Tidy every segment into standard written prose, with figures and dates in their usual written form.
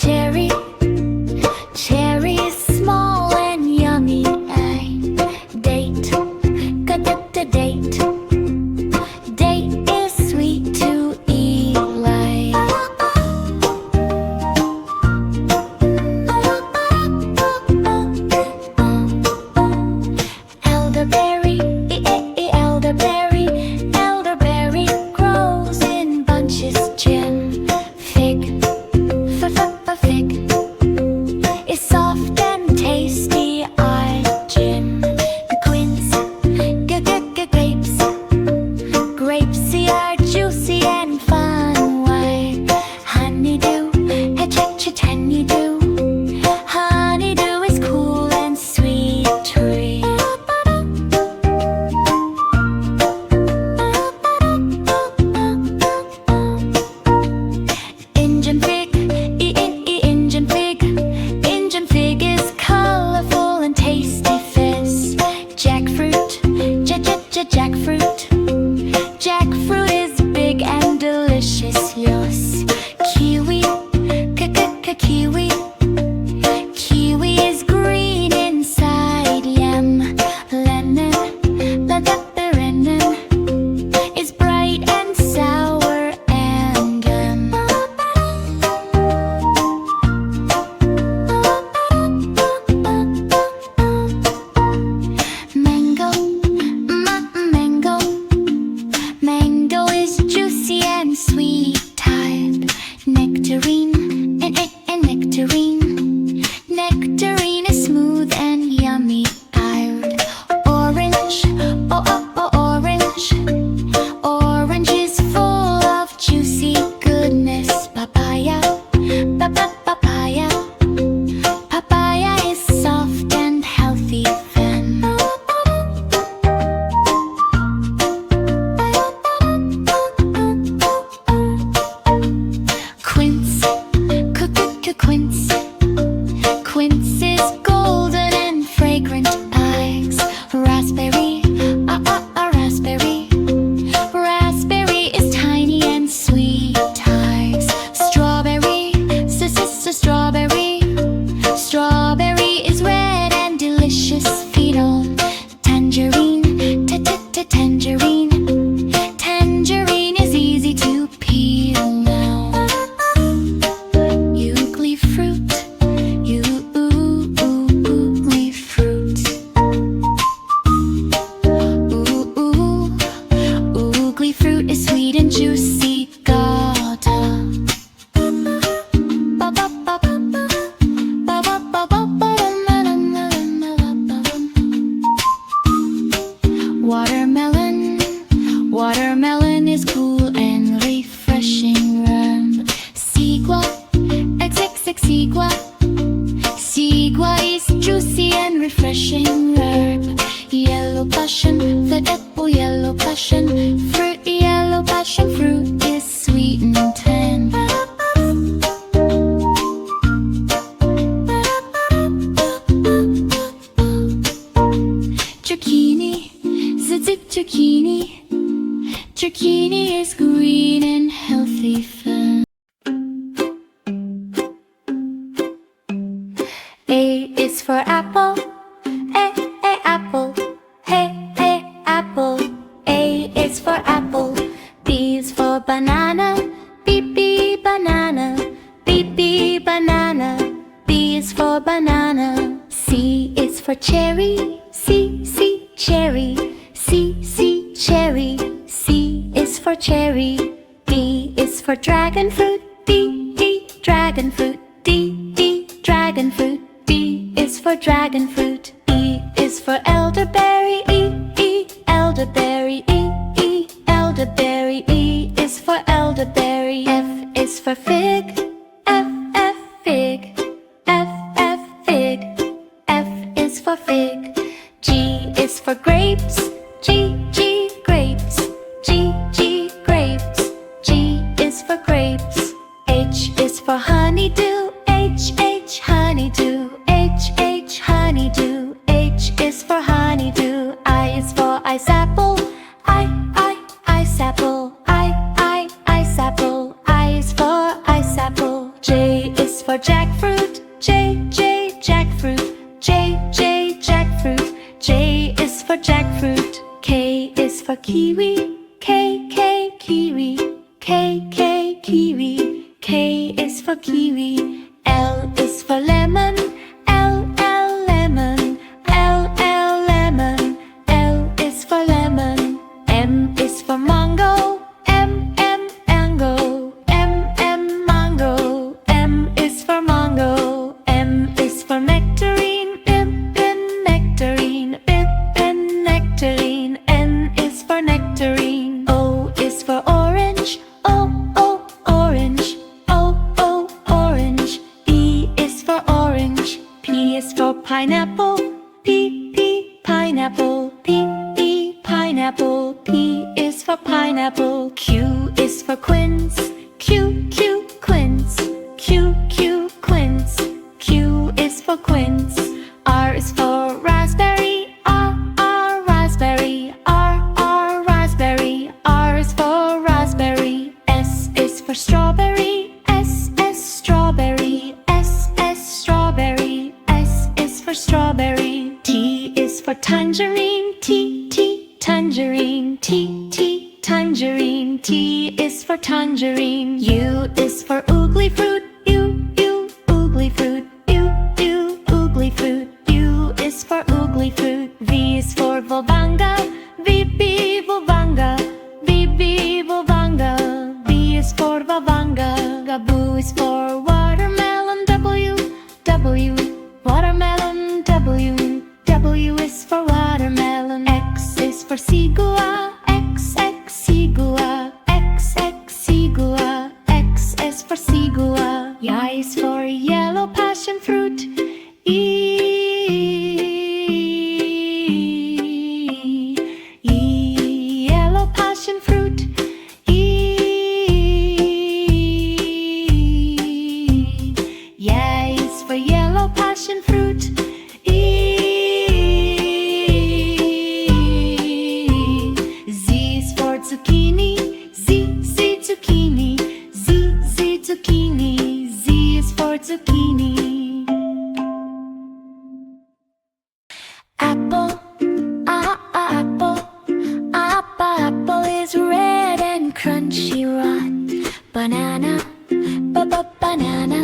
cherry. Cherry is small and yummy. Date, date. Date is sweet to eat like. Elderberry, elderberry. Elderberry grows in bunches. Gin, fig, fig is soft and tasty. Gin, quince, grapes. Grapes are juicy and fun. Why? Honeydew, honeydew. Honeydew is cool and sweet tree. Indian fig, Indian fig. Indian fig is colorful and tasty fizz. Jackfruit, jackfruit. Jackfruit is big and delicious. Yes. Kiwi, kiwi. Kiwi is green inside. Yam, lemon is bright and sour and mango, mango. Mango is juicy and sweet type. Nectarine, nectarine. Nectarine is smooth and yummy. Orange, orange. Orange is full of juicy goodness. Papaya, papaya. Papaya is soft and healthy. Then quince, quince. Quince is golden and fragrant. Eggs, raspberry, raspberry. Raspberry is tiny and sweet. Eggs, strawberry, strawberry. Strawberry is red and delicious. Feed on tangerine, tangerine. Tangerine is easy to peel now. Ugly fruit, ugly fruit. Ugly fruit is sweet and juicy. Gata. Watermelon, watermelon is cool and refreshing. Sigua, sigua. Sigua is juicy and refreshing. Yellow passion, the apple. Yellow passion fruit. Yellow passion fruit is sweet and tender. Zucchini, zucchini. Zucchini is green and healthy fun. A is for apple. A apple. Hey, apple. A is for apple. B is for banana. B banana. B banana. B is for banana. C is for cherry. C cherry. C cherry. C is for cherry. D is for dragon fruit. D dragon fruit. D dragon fruit. D is for dragon fruit. E is for elderberry. E elderberry. E elderberry. E is for elderberry. F is for fig. F fig. F fig. F is for fig. G is for grapes. G grapes. G grapes. G is for grapes. H is for honeydew. H honeydew. H honeydew. H is for honeydew. I is for ice apple. Ice apple. Ice apple. I is for ice apple. J is for jackfruit. Jackfruit. J, jackfruit. J is for jackfruit. K is for kiwi. K, kiwi. K, kiwi. K is for kiwi. L is for lemon. L, lemon. L, lemon. L is for lemon. M is for mango. M, mango. M, mango. M is for mango. M is for nectarine. N, nectarine. N, nectarine. N is for nectarine. O is for orange. O, orange. O, orange. P is for orange. P is for pineapple. P, pineapple. P, pineapple. P is for pineapple. Q is for quince. Q, quince. Q, quince. Q is for quince. R is for raspberry. R, raspberry. R, raspberry. R is for raspberry. S is for strawberry. S, strawberry. S, strawberry. S is for strawberry. T is for tangerine. T, tangerine. T, tangerine. T is for tangerine. U is for oogly fruit. U, oogly fruit. U, oogly fruit. U is for oogly fruit. V is for volvanga. V, volvanga. V, volvanga. V is for volvanga. W is for watermelon. W, watermelon. W is for watermelon. X is for sigua. X, sigua. X, sigua. X is for sigua. Y is for yellow passion fruit. Yellow passion fruit. Yeah is for yellow passion fruit. Z is for zucchini. Z, zucchini. Z, zucchini. Z is for zucchini. Apple, apple. Apple is red and crunchy rot. Banana, banana.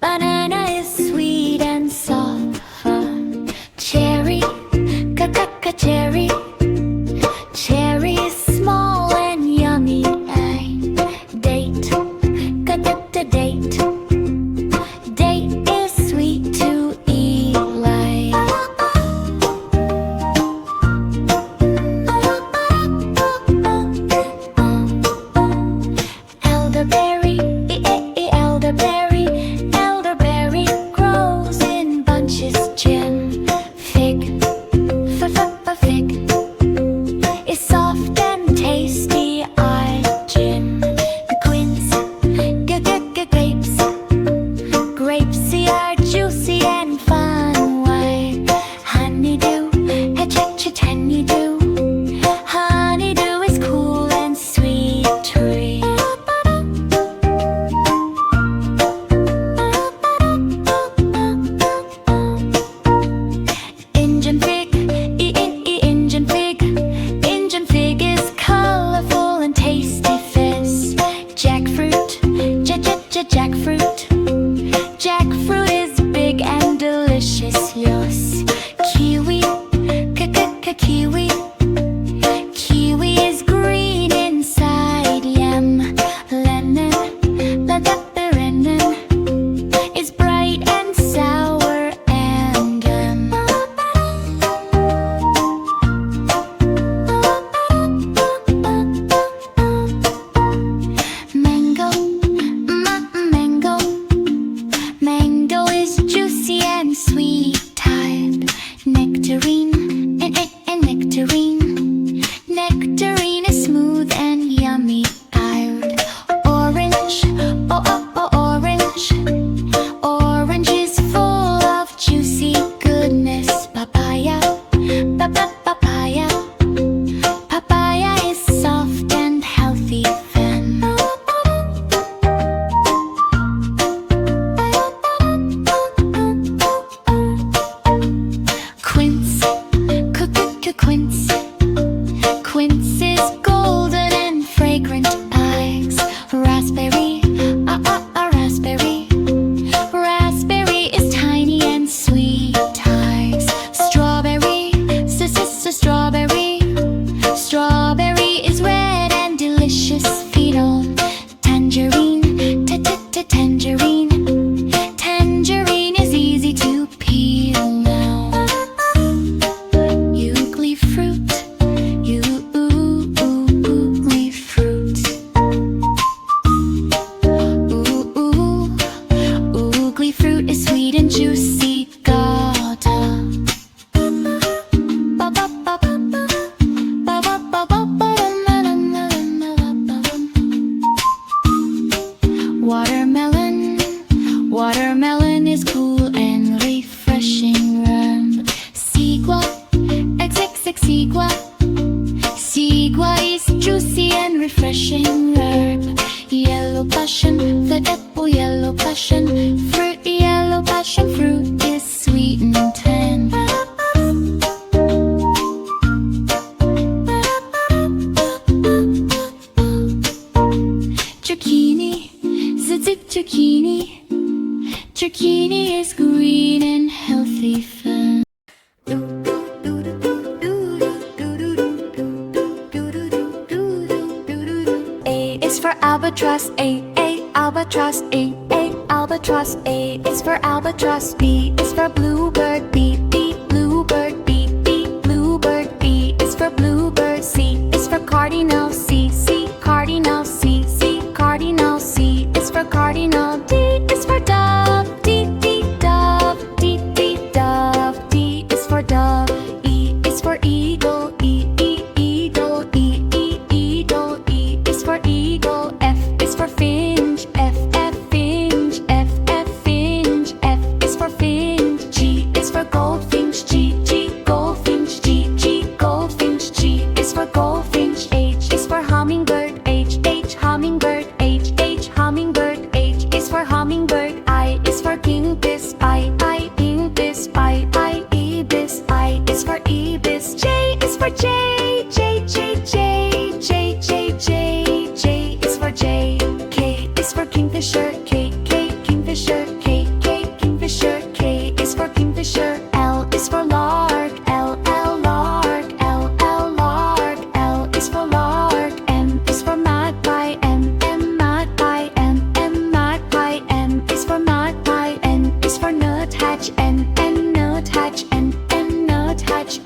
Banana is sweet and soft. Cherry, cherry. Cherry is small and yummy. Date, date. Date is sweet to eat like. Elderberry, elderberry. Elderberry grows in bunches. Gin, fig, fig. It's soft and tasty. Gin, quince, grapes. Grapes are juicy and fun. Why? Honeydew, honeydew. Honeydew is cool and sweet tree. Indian fig, Indian fig. Indian fig is colorful and tasty fizz. Jackfruit, jackfruit. Jackfruit is big and delicious. Yes. Kiwi, kiwi. Kiwi is green inside. Yum. Lemon is bright and sour and mango, mango is juicy and sweet type. Nectarine, and nectarine. Nectarine is smooth and yummy tired. Orange, orange. Orange is full of juicy goodness. Papaya, papaya. Papaya is soft and healthy. Then tangerine. Tangerine is easy to peel now. Ugly fruit, ugly fruit. Ugly fruit is sweet and juicy. Gotta. Watermelon, watermelon is cool and refreshing. Sigua, sigua, sigua is juicy and refreshing. Yellow passion, the apple, yellow passion fruit, yellow passion fruit is sweet and tan. Zucchini, zucchini, zucchini is green and healthy fun. A is for albatross, albatross, albatross. A is for albatross. B is for bluebird, bluebird, bluebird. B is for bluebird. C is for cardinal, cardinal, cardinal. C is for cardinal. D is for dove, dove. D is for dove. E is for eagle, eagle. E is for eagle. F is for finch, finch. F is for finch. G is for goldfinch, goldfinch. Goldfinch. G is for goldfinch. H is for hummingbird, hummingbird. Hummingbird. H is for hummingbird. I is for kingfisher, ibis. I is for ibis. J is for J is for J. K is for kingfisher, kingfisher. K is for kingfisher. L is for lark, lark. L is for lark. M is for magpie, magpie. M is for magpie. N is for nuthatch, nuthatch.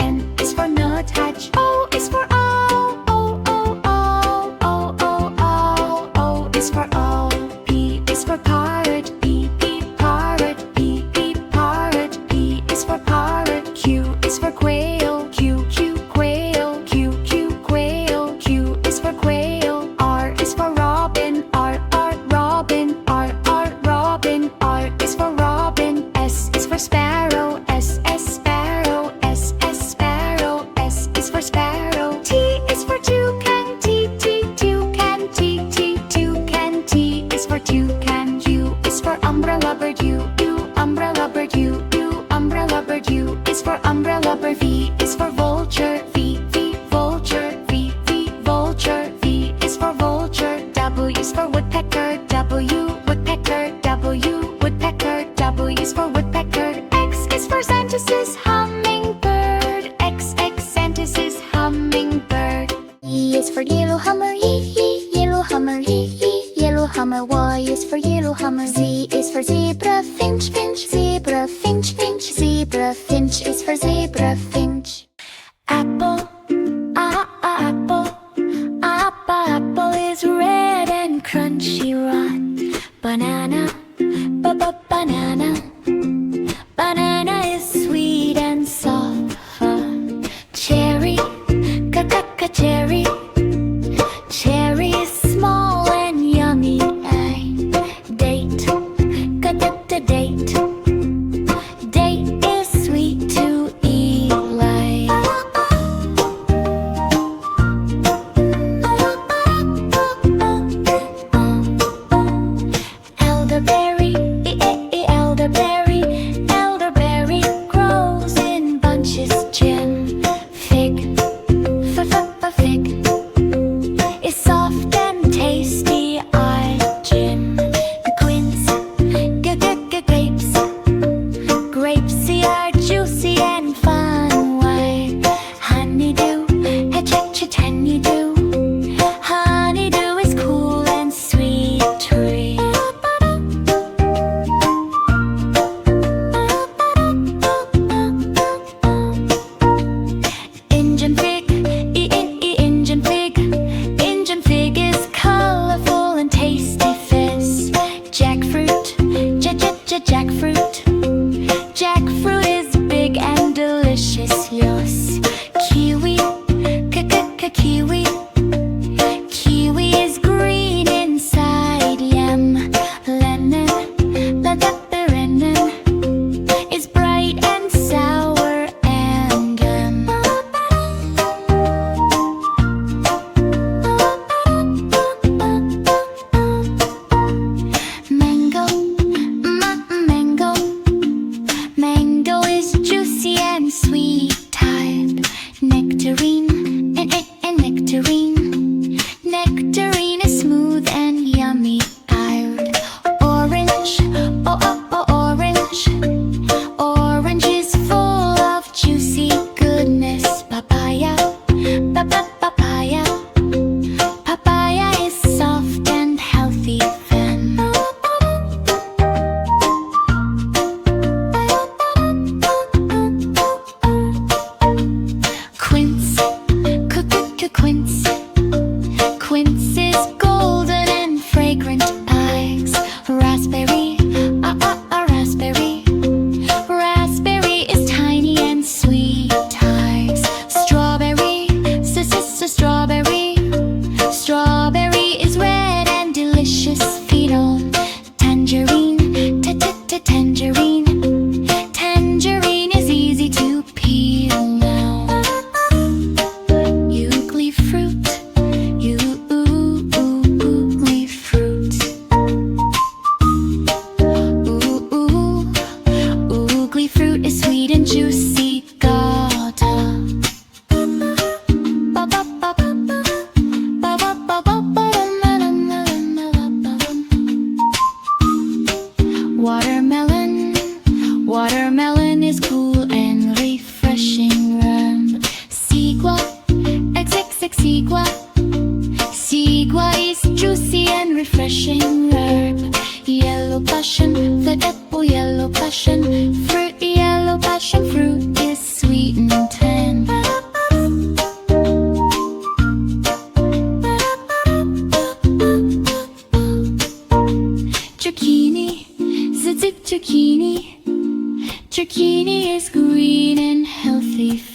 N is for nuthatch. O is for owl, O is for owl. P is for parrot, parrot. Parrot. P is for parrot. Q is for quail, quail. Q is for quail. R is for robin, robin. Robin. R is for robin. S is for sparrow, sparrow. S is for sparrow. T is for toucan, toucan. T is for toucan. U is for umbrella bird, umbrella bird. Umbrella bird. U is for umbrella bird. V is for vulture, vulture. Vulture. V is for vulture. W is for woodpecker, woodpecker. W is for woodpecker. X is for Xanthus, hummingbird. X Xanthus, hummingbird. E is for yellow hammer, yellow hammer. Yellow hammer. Y is for yellow hammer. Z is for zebra, finch. Zebra finch. Zebra finch is for zebra finch. Apple, apple. Apple is red and crunchy. Banana, banana. Banana is sweet and soft. Cherry, cherry. Cherry is small and yummy. Date, date. Date is sweet to eat like. Elderberry, Watermelon, watermelon is cool and refreshing. Verb. Sigua, xxx sigua. Sigua is juicy and refreshing. Verb. Yellow passion, the apple yellow passion fruit. Yellow passion fruit is sweet and tender. Zucchini, zucchini. Zucchini is green and healthy.